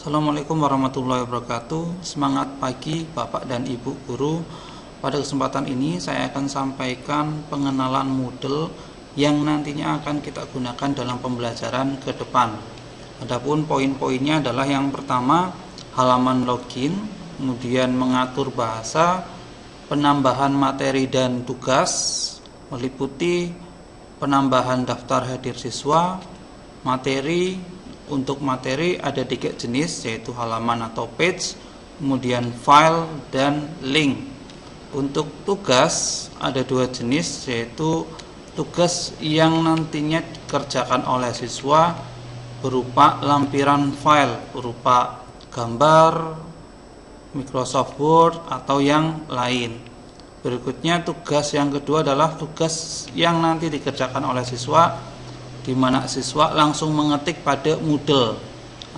Assalamualaikum warahmatullahi wabarakatuh. Semangat pagi Bapak dan Ibu guru. Pada kesempatan ini saya akan sampaikan pengenalan Moodle yang nantinya akan kita gunakan dalam pembelajaran ke depan. Adapun poin-poinnya adalah yang pertama, halaman login, kemudian mengatur bahasa, penambahan materi dan tugas, meliputi penambahan daftar hadir siswa, materi. Untuk materi ada 3 jenis, yaitu halaman atau page, kemudian file dan link. Untuk tugas ada 2 jenis, yaitu tugas yang nantinya dikerjakan oleh siswa berupa lampiran file, berupa gambar, Microsoft Word atau yang lain. Berikutnya tugas yang kedua adalah tugas yang nanti dikerjakan oleh siswa, di mana siswa langsung mengetik pada Moodle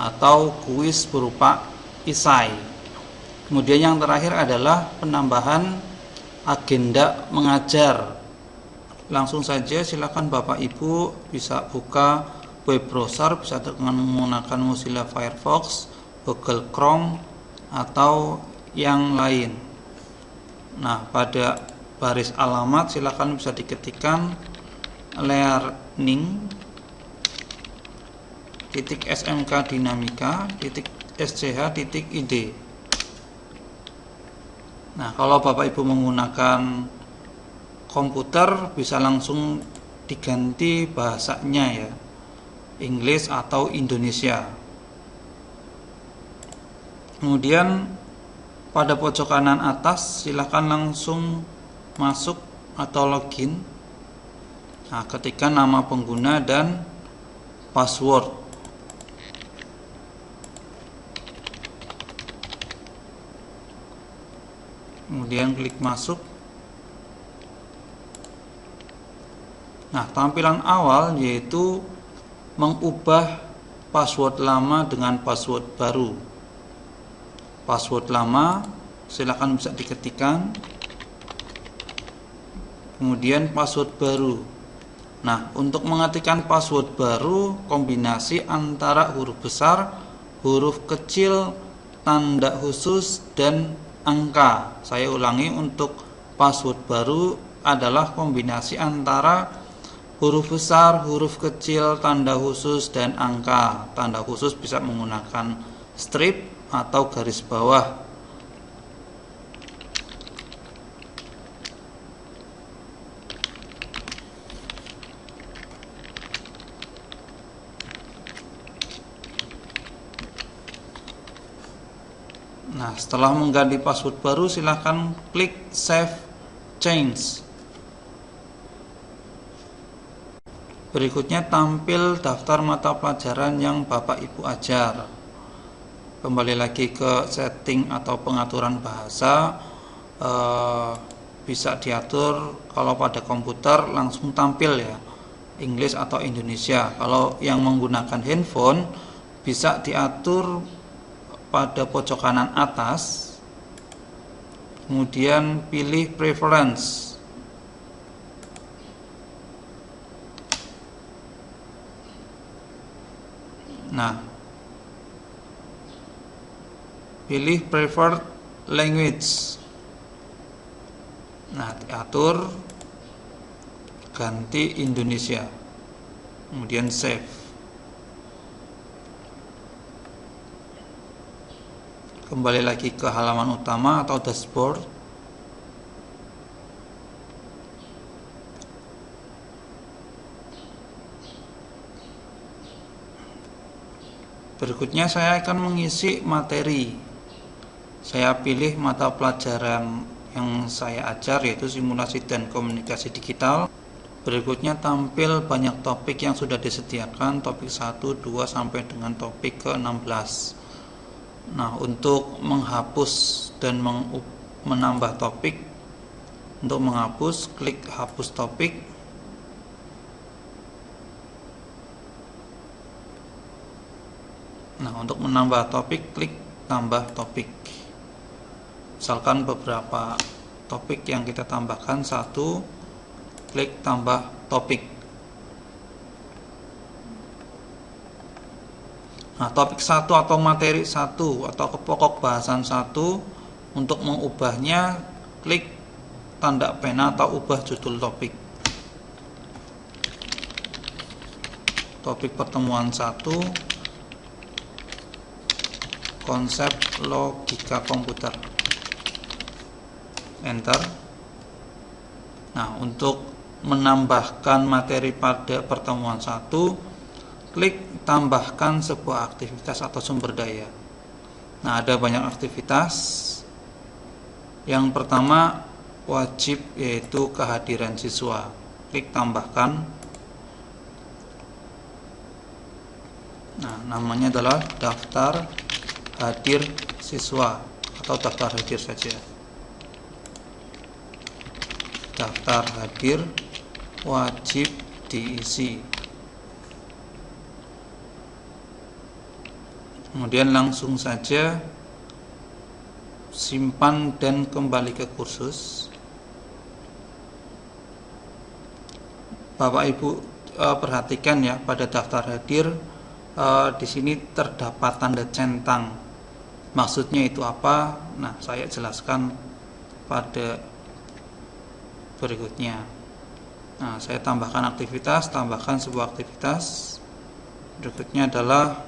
atau kuis berupa esai. Kemudian yang terakhir adalah penambahan agenda mengajar. Langsung saja silakan Bapak Ibu bisa buka web browser, bisa dengan menggunakan Mozilla Firefox, Google Chrome atau yang lain. Nah, pada baris alamat silakan bisa diketikkan learning.smkdinamika.sch.id. Nah, kalau Bapak Ibu menggunakan komputer bisa langsung diganti bahasanya ya, Inggris atau Indonesia. Kemudian pada pojok kanan atas silakan langsung masuk atau login. Nah, ketikkan nama pengguna dan password. Kemudian klik masuk. Nah, tampilan awal yaitu mengubah password lama dengan password baru. Password lama silakan bisa diketikkan. Kemudian password baru. Nah, untuk mengetikkan password baru, kombinasi antara huruf besar, huruf kecil, tanda khusus, dan angka. Saya ulangi, untuk password baru adalah kombinasi antara huruf besar, huruf kecil, tanda khusus, dan angka. Tanda khusus bisa menggunakan strip atau garis bawah. Nah, setelah mengganti password baru silahkan klik Save Change. Berikutnya tampil daftar mata pelajaran yang Bapak Ibu ajar. Kembali lagi ke setting atau pengaturan bahasa, bisa diatur. Kalau pada komputer langsung tampil ya, Inggris atau Indonesia. Kalau yang menggunakan handphone bisa diatur pada pojok kanan atas, kemudian pilih preference. Nah, pilih preferred language. Nah, diatur ganti Indonesia, kemudian save. Kembali lagi ke halaman utama atau dashboard. Berikutnya saya akan mengisi materi. Saya pilih mata pelajaran yang saya ajar, yaitu simulasi dan komunikasi digital. Berikutnya tampil banyak topik yang sudah disediakan, topik 1, 2 sampai dengan topik ke-16. Nah, untuk menghapus dan menambah topik, untuk menghapus klik hapus topik. Nah, untuk menambah topik klik tambah topik. Misalkan beberapa topik yang kita tambahkan, 1, klik tambah topik. Nah, topik 1 atau materi 1 atau pokok bahasan 1, untuk mengubahnya klik tanda pena atau ubah judul topik. Topik pertemuan 1, konsep logika komputer. Enter. Nah, untuk menambahkan materi pada pertemuan 1, klik tambahkan sebuah aktivitas atau sumber daya. Nah, ada banyak aktivitas. Yang pertama wajib, yaitu kehadiran siswa. Klik tambahkan. Nah, namanya adalah daftar hadir siswa atau daftar hadir saja. Daftar hadir wajib diisi. Kemudian langsung saja simpan dan kembali ke kursus. Bapak Ibu perhatikan ya, pada daftar hadir di sini terdapat tanda centang. Maksudnya itu apa? Nah, saya jelaskan pada berikutnya. Nah, saya tambahkan aktivitas, tambahkan sebuah aktivitas. Berikutnya adalah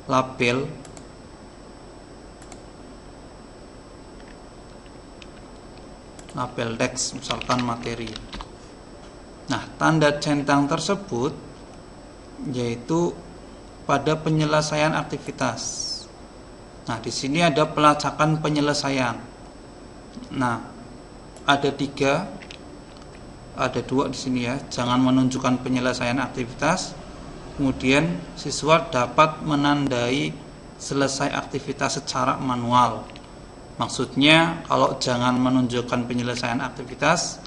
label. Label teks, misalkan materi. Nah, tanda centang tersebut yaitu pada penyelesaian aktivitas. Nah, di sini ada pelacakan penyelesaian. Nah, ada 3, ada 2 di sini ya. Jangan menunjukkan penyelesaian aktivitas. Kemudian siswa dapat menandai selesai aktivitas secara manual. Maksudnya kalau jangan menunjukkan penyelesaian aktivitas,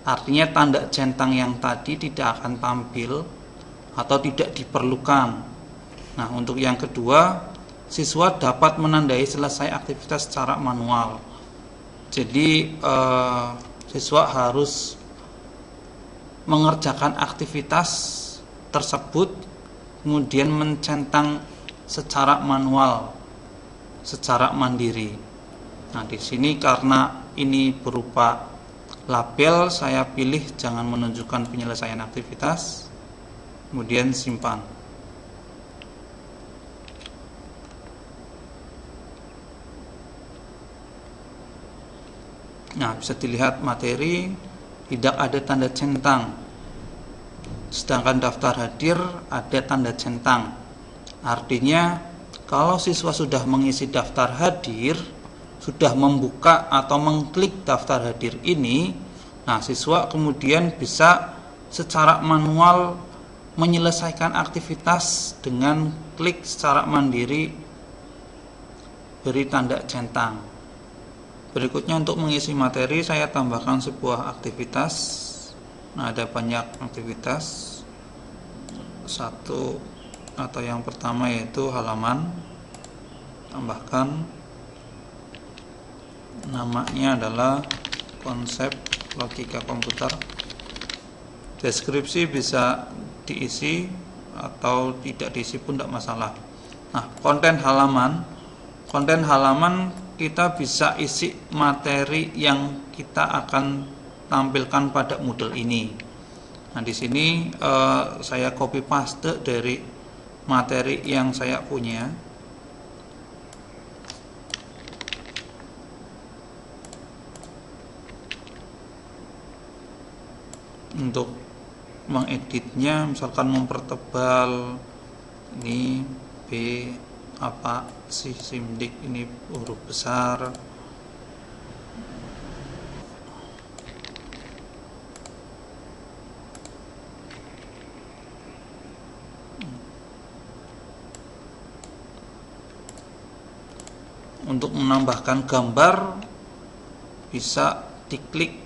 artinya tanda centang yang tadi tidak akan tampil atau tidak diperlukan. Nah, untuk yang kedua, siswa dapat menandai selesai aktivitas secara manual. Jadi siswa harus mengerjakan aktivitas tersebut, kemudian mencentang secara manual, secara mandiri. Nah, di sini karena ini berupa label, saya pilih jangan menunjukkan penyelesaian aktivitas, kemudian simpan. Nah, bisa dilihat materi tidak ada tanda centang, sedangkan daftar hadir ada tanda centang. Artinya kalau siswa sudah mengisi daftar hadir, sudah membuka atau mengklik daftar hadir ini, nah siswa kemudian bisa secara manual menyelesaikan aktivitas dengan klik secara mandiri, beri tanda centang. Berikutnya untuk mengisi materi saya tambahkan sebuah aktivitas. Nah, ada banyak aktivitas. 1 atau yang pertama yaitu halaman. Tambahkan namanya adalah konsep logika komputer. Deskripsi bisa diisi atau tidak diisi pun tidak masalah. Nah, konten halaman kita bisa isi materi yang kita akan tampilkan pada Moodle ini. Nah, di sini saya copy paste dari materi yang saya punya. Untuk mengeditnya, misalkan mempertebal ini B apa sih simdik, ini huruf besar. Untuk menambahkan gambar bisa diklik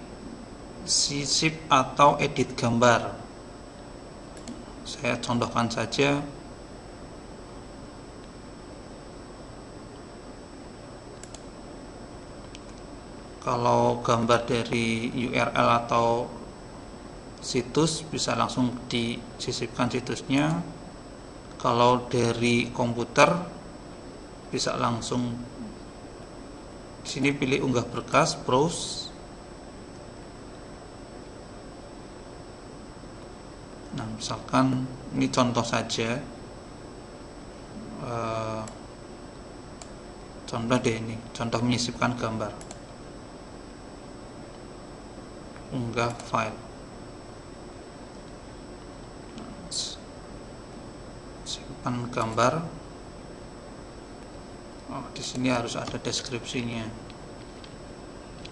sisip atau edit gambar. Saya contohkan saja. Kalau gambar dari URL atau situs bisa langsung disisipkan situsnya. Kalau dari komputer bisa langsung di sini pilih unggah berkas, browse. Nah, misalkan ini contoh saja, contoh deh, ini contoh menyisipkan gambar. Unggah file, simpan gambar. Oh, di sini harus ada deskripsinya.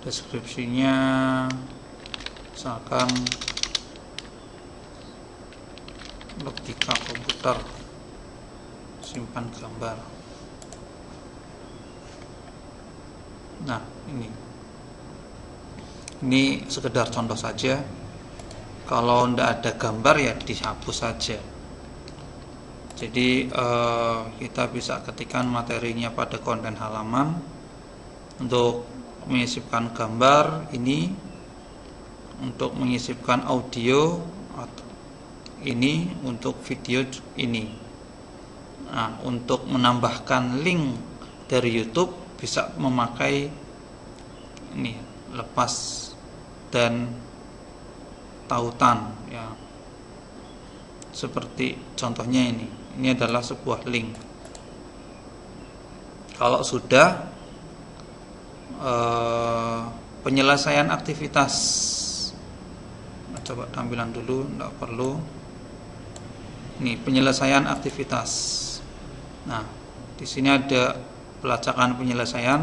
Deskripsinya misalkan logika komputer, simpan gambar. Nah, ini sekedar contoh saja. Kalau tidak ada gambar ya dihapus saja. Jadi kita bisa ketikkan materinya pada konten halaman. Untuk menyisipkan gambar ini, untuk menyisipkan audio ini, untuk video ini. Nah, untuk menambahkan link dari YouTube bisa memakai ini, lepas dan tautan ya. Seperti contohnya ini adalah sebuah link. Kalau sudah penyelesaian aktivitas, coba tampilan dulu, tidak perlu. Ini penyelesaian aktivitas. Nah, di sini ada pelacakan penyelesaian,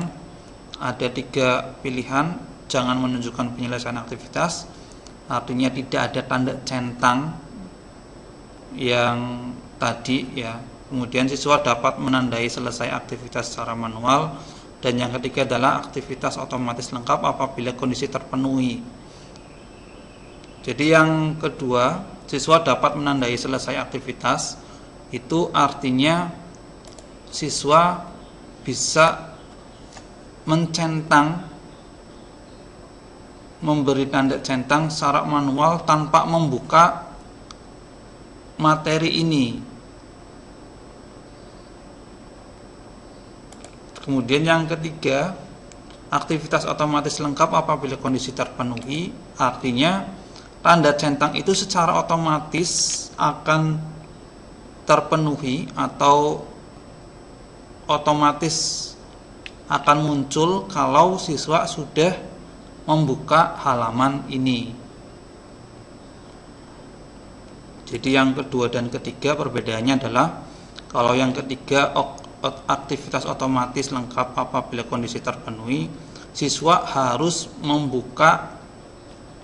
ada 3 pilihan. Jangan menunjukkan penyelesaian aktivitas, artinya tidak ada tanda centang yang tadi ya. Kemudian siswa dapat menandai selesai aktivitas secara manual, dan yang ketiga adalah aktivitas otomatis lengkap apabila kondisi terpenuhi. Jadi yang kedua, siswa dapat menandai selesai aktivitas, itu artinya siswa bisa mencentang, memberi tanda centang secara manual tanpa membuka materi ini. Kemudian yang ketiga, aktivitas otomatis lengkap apabila kondisi terpenuhi, artinya tanda centang itu secara otomatis akan terpenuhi atau otomatis akan muncul kalau siswa sudah membuka halaman ini. Jadi yang kedua dan ketiga perbedaannya adalah, kalau yang ketiga aktivitas otomatis lengkap apabila kondisi terpenuhi, siswa harus membuka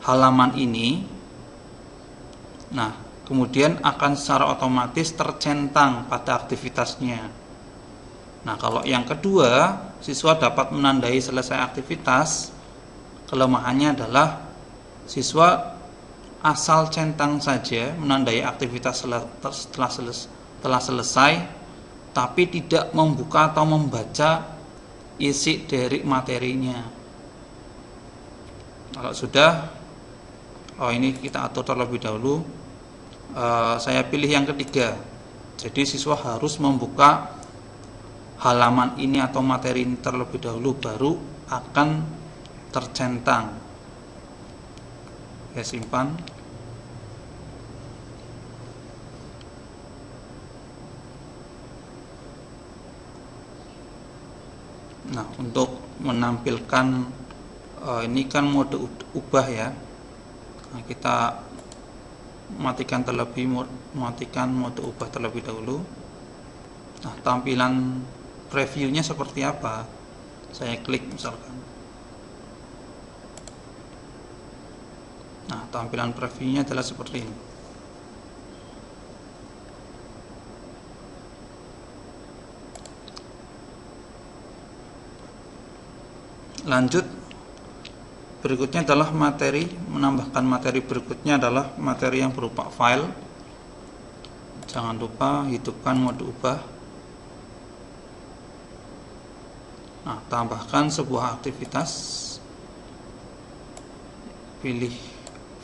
halaman ini. Nah, kemudian akan secara otomatis tercentang pada aktivitasnya. Nah, kalau yang kedua, siswa dapat menandai selesai aktivitas, kelemahannya adalah siswa asal centang saja menandai aktivitas setelah selesai, tapi tidak membuka atau membaca isi dari materinya. Kalau sudah, ini kita atur terlebih dahulu. Saya pilih yang ketiga. Jadi siswa harus membuka halaman ini atau materi ini terlebih dahulu, baru akan tercentang. Ya, simpan. Nah, untuk menampilkan ini kan mode ubah ya. Nah, kita matikan mode ubah terlebih dahulu. Nah, tampilan previewnya seperti apa? Saya klik misalkan. Nah, tampilan previewnya adalah seperti ini. Lanjut, berikutnya adalah materi. Menambahkan materi berikutnya adalah materi yang berupa file. Jangan lupa hidupkan mode ubah. Nah, tambahkan sebuah aktivitas. Pilih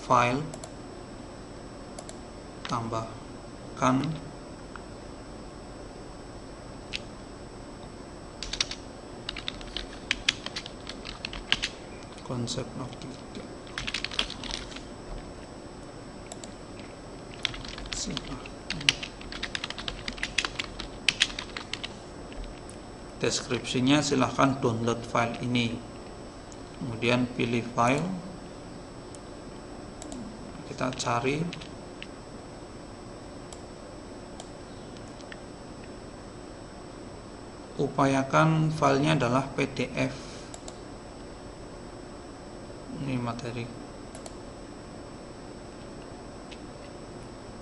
file, tambahkan konsep logika. Deskripsinya silahkan download file ini, kemudian pilih file, kita cari, upayakan filenya adalah PDF. Ini materi.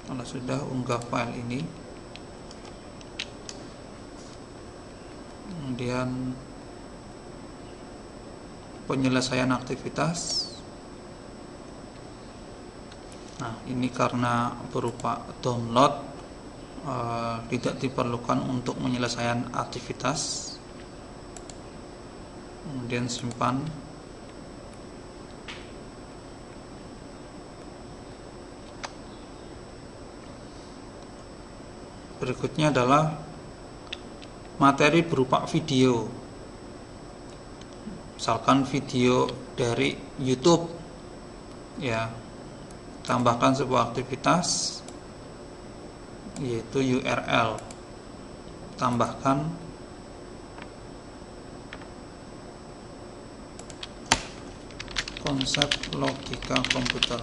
Kalau sudah, unggah file ini, kemudian penyelesaian aktivitas. Nah, ini karena berupa download, tidak diperlukan untuk penyelesaian aktivitas. Kemudian simpan. Berikutnya adalah materi berupa video, misalkan video dari YouTube, ya. Tambahkan sebuah aktivitas, yaitu URL. Tambahkan konsep logika komputer.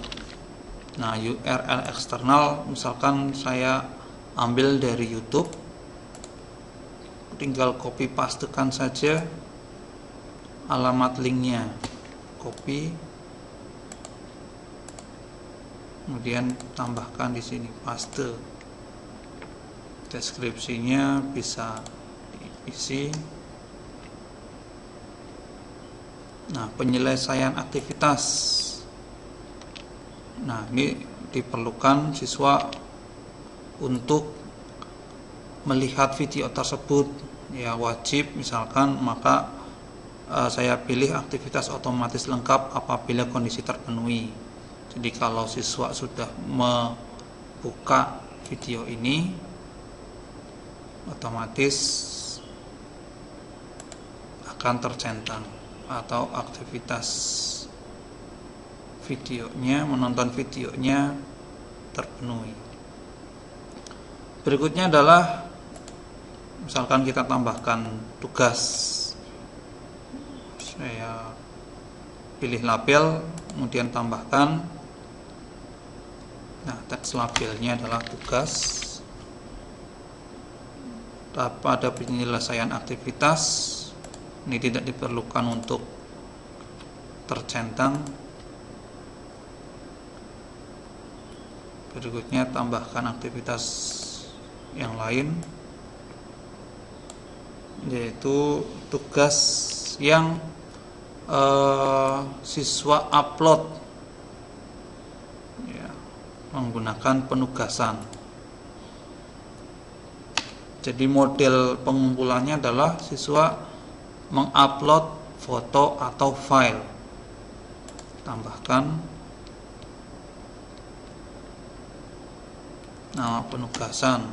Nah, URL eksternal misalkan saya ambil dari YouTube, tinggal copy pastekan saja alamat linknya, copy, kemudian tambahkan di sini, paste. Deskripsinya bisa diisi. Nah, penyelesaian aktivitas. Nah, ini diperlukan siswa untuk melihat video tersebut, ya wajib misalkan, maka saya pilih aktivitas otomatis lengkap apabila kondisi terpenuhi. Jadi kalau siswa sudah membuka video ini, otomatis akan tercentang atau aktivitas videonya, menonton videonya terpenuhi. Berikutnya adalah misalkan kita tambahkan tugas. Saya pilih label, kemudian tambahkan. Nah, teks labelnya adalah tugas. Pada penyelesaian aktivitas, ini tidak diperlukan untuk tercentang. Berikutnya tambahkan aktivitas yang lain, yaitu tugas yang siswa upload, ya, menggunakan penugasan. Jadi model pengumpulannya adalah siswa mengupload foto atau file. Tambahkan nama penugasan,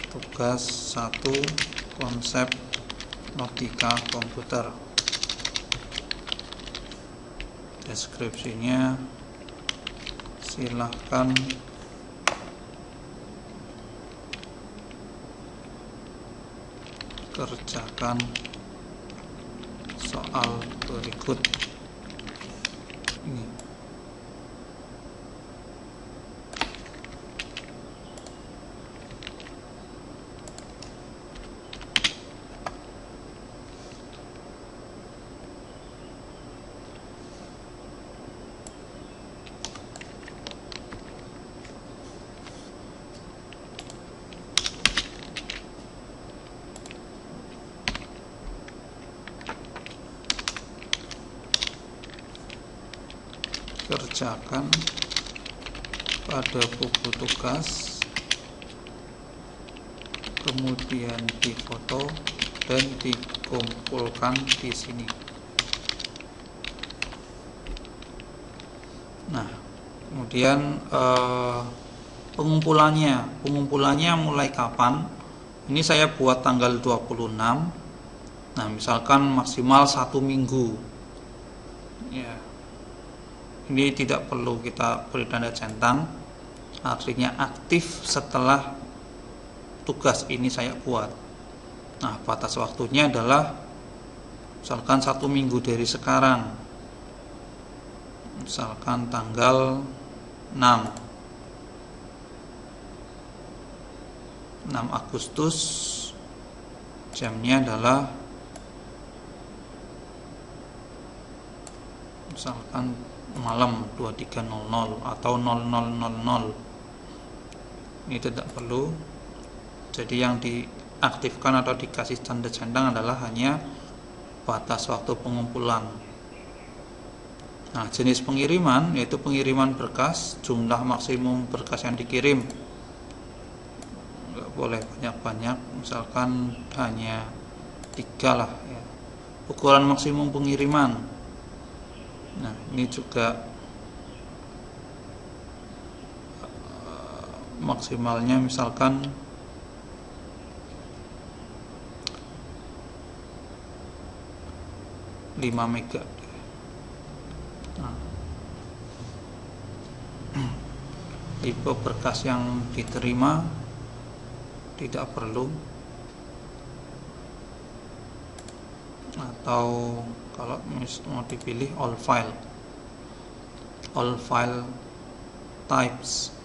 tugas 1 konsep logika komputer. Deskripsinya silahkan kerjakan soal berikut ini. Kerjakan pada buku tugas, kemudian difoto dan dikumpulkan di sini. Nah, kemudian pengumpulannya mulai kapan? Ini saya buat tanggal 26. Nah, misalkan maksimal 1 minggu. Ya, ini tidak perlu kita beri tanda centang, artinya aktif setelah tugas ini saya buat. Nah, batas waktunya adalah misalkan 1 minggu dari sekarang, misalkan tanggal 6 Agustus, jamnya adalah misalkan malam 23.00 atau 00.00. Ini tidak perlu. Jadi yang diaktifkan atau dikasih tanda centang adalah hanya batas waktu pengumpulan. Nah, jenis pengiriman yaitu pengiriman berkas, jumlah maksimum berkas yang dikirim nggak boleh banyak-banyak, misalkan hanya 3 lah ya. Ukuran maksimum pengiriman, nah ini juga maksimalnya misalkan 5 mega. Nah, tipe berkas yang diterima tidak perlu, atau kalau mau dipilih all file types.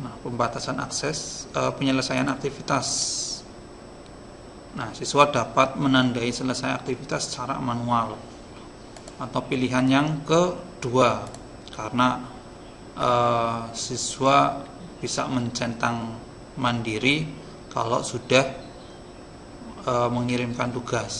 Nah, pembatasan akses, penyelesaian aktivitas. Nah, siswa dapat menandai selesai aktivitas secara manual atau pilihan yang kedua, karena siswa bisa mencentang mandiri kalau sudah mengirimkan tugas.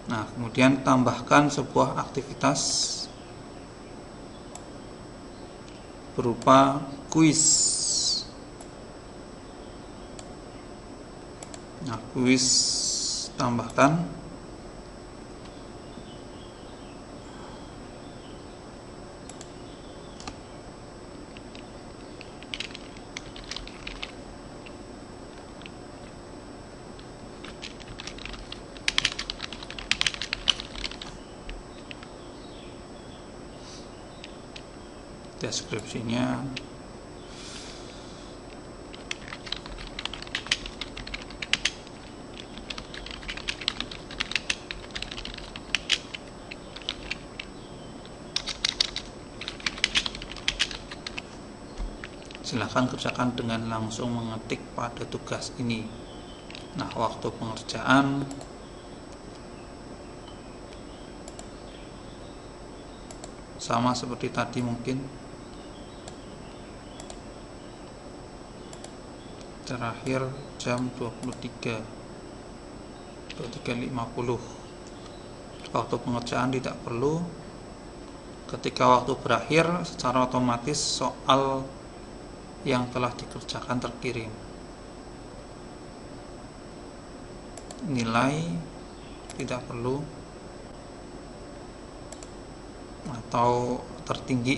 Nah, kemudian tambahkan sebuah aktivitas berupa kuis. Nah, kuis tambahkan deskripsinya. Silahkan kerjakan dengan langsung mengetik pada tugas ini. Nah, waktu pengerjaan sama seperti tadi, mungkin terakhir jam 23.50. Waktu pengerjaan tidak perlu. Ketika waktu berakhir, secara otomatis soal yang telah dikerjakan terkirim. Nilai tidak perlu, atau tertinggi.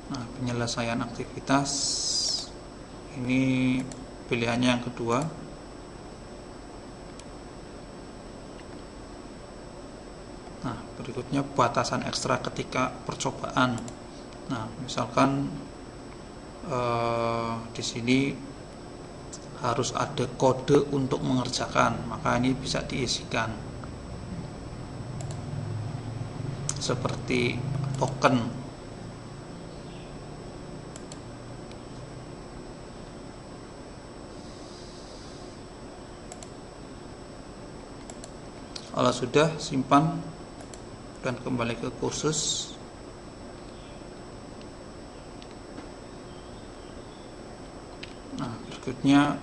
Nah, penyelesaian aktivitas ini pilihannya yang kedua. Nah, berikutnya batasan ekstra ketika percobaan. Nah, misalkan di sini harus ada kode untuk mengerjakan, maka ini bisa diisikan seperti token. Kalau sudah, simpan dan kembali ke kursus. Nah, berikutnya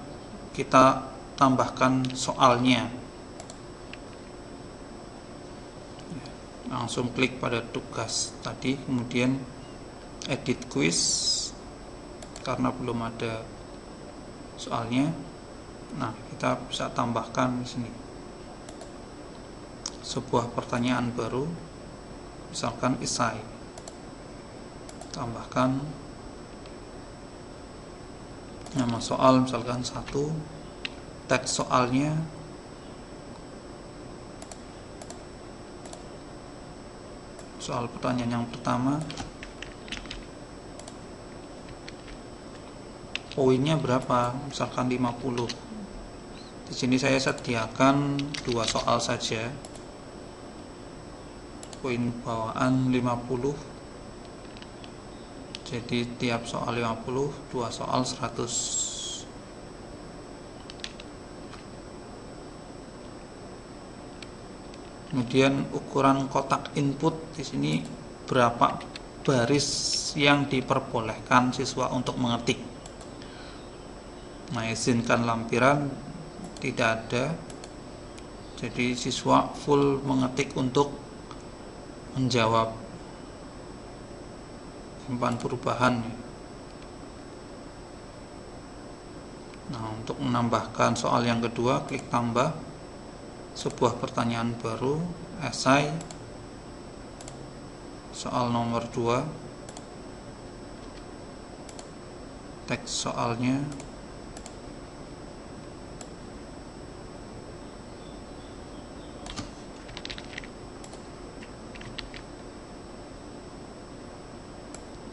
kita tambahkan soalnya. Langsung klik pada tugas tadi, kemudian edit quiz karena belum ada soalnya. Nah, kita bisa tambahkan di sini sebuah pertanyaan baru, misalkan esai, tambahkan nama soal, misalkan 1, teks soalnya, soal pertanyaan yang pertama, poinnya berapa, misalkan 50. Di sini saya sediakan 2 soal saja, poin bawaan 50, jadi tiap soal 50, 2 soal 100. Kemudian ukuran kotak input di sini berapa baris yang diperbolehkan siswa untuk mengetik. Nah, izinkan lampiran tidak ada, jadi siswa full mengetik untuk menjawab, simpan perubahan. Nah, untuk menambahkan soal yang kedua, klik tambah, sebuah pertanyaan baru, esai, soal nomor 2, teks soalnya,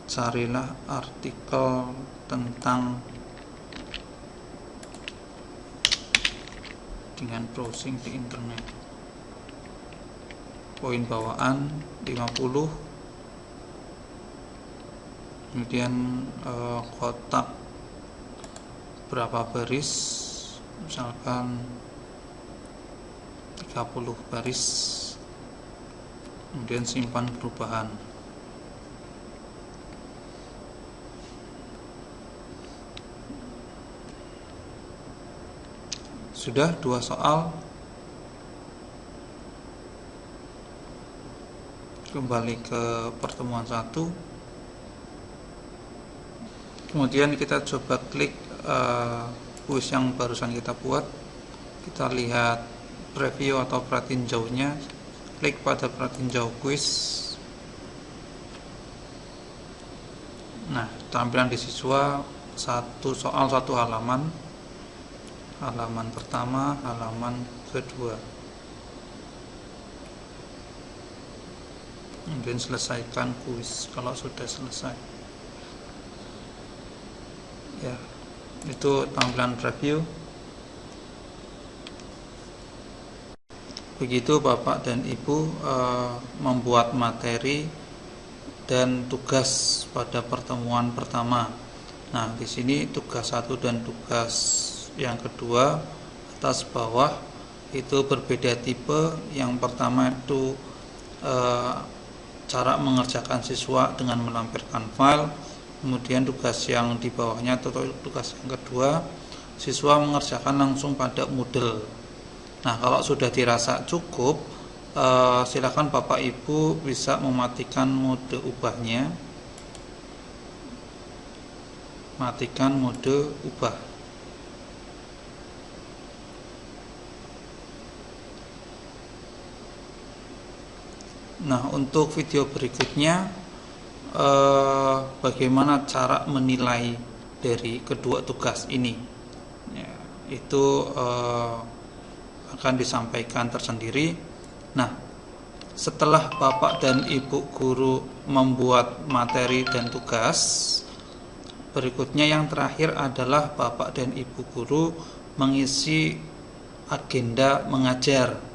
carilah artikel tentang dengan browsing di internet. Poin bawaan 50, kemudian kotak berapa baris, misalkan 30 baris, kemudian simpan perubahan. Sudah 2 soal. Kembali ke pertemuan 1. Kemudian kita coba klik kuis yang barusan kita buat. Kita lihat preview atau pratinjaunya. Klik pada pratinjau kuis. Nah, tampilan di siswa 1 soal 1 halaman. Halaman pertama, halaman kedua. Kemudian selesaikan kuis kalau sudah selesai. Ya, itu tampilan preview. Begitu Bapak dan Ibu membuat materi dan tugas pada pertemuan pertama. Nah, di sini tugas 1 dan tugas yang kedua atas bawah itu berbeda tipe. Yang pertama itu cara mengerjakan siswa dengan melampirkan file. Kemudian tugas yang di bawahnya atau tugas yang kedua, siswa mengerjakan langsung pada Moodle. Nah, kalau sudah dirasa cukup, silakan Bapak Ibu bisa mematikan mode ubahnya. Matikan mode ubah. Nah, untuk video berikutnya bagaimana cara menilai dari kedua tugas ini, ya, itu akan disampaikan tersendiri. Nah, setelah Bapak dan Ibu guru membuat materi dan tugas, berikutnya yang terakhir adalah Bapak dan Ibu guru mengisi agenda mengajar.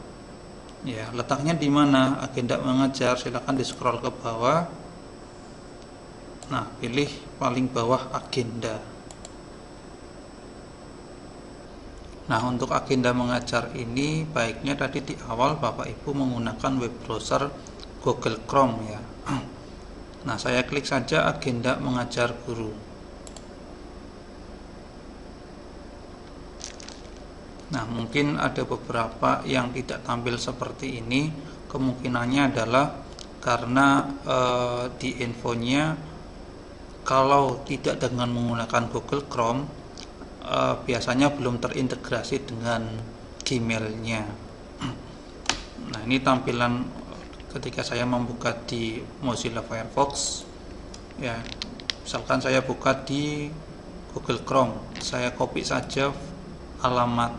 Ya, letaknya di mana agenda mengajar? Silakan di scroll ke bawah. Nah, pilih paling bawah agenda. Nah, untuk agenda mengajar ini baiknya tadi di awal Bapak Ibu menggunakan web browser Google Chrome ya. Nah, saya klik saja agenda mengajar guru. Nah, mungkin ada beberapa yang tidak tampil seperti ini. Kemungkinannya adalah karena di infonya kalau tidak dengan menggunakan Google Chrome biasanya belum terintegrasi dengan Gmail-nya. Nah, ini tampilan ketika saya membuka di Mozilla Firefox. Ya, misalkan saya buka di Google Chrome, saya copy saja alamat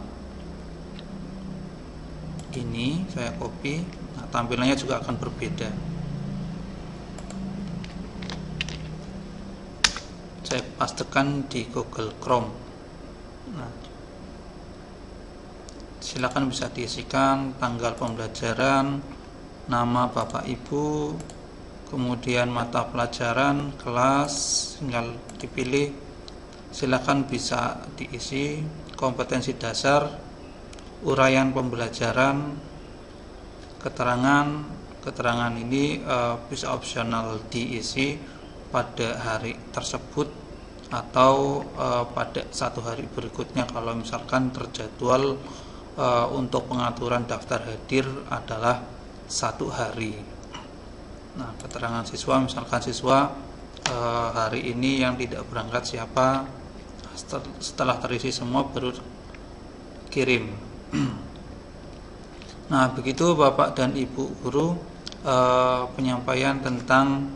ini, saya copy. Nah, tampilannya juga akan berbeda. Saya pastekan di Google Chrome. Nah, silakan bisa diisikan tanggal pembelajaran, nama Bapak Ibu, kemudian mata pelajaran, kelas, tinggal dipilih. Silakan bisa diisi kompetensi dasar, uraian pembelajaran, keterangan ini bisa opsional diisi pada hari tersebut atau pada satu hari berikutnya kalau misalkan terjadwal untuk pengaturan daftar hadir adalah 1 hari. Nah, keterangan siswa, misalkan siswa hari ini yang tidak berangkat siapa, setelah terisi semua baru kirim. Nah, begitu Bapak dan Ibu guru penyampaian tentang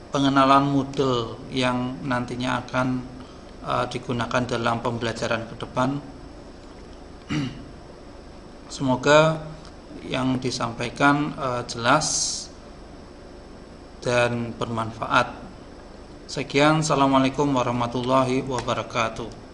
pengenalan Moodle yang nantinya akan digunakan dalam pembelajaran ke depan. Semoga yang disampaikan jelas dan bermanfaat. Sekian, assalamualaikum warahmatullahi wabarakatuh.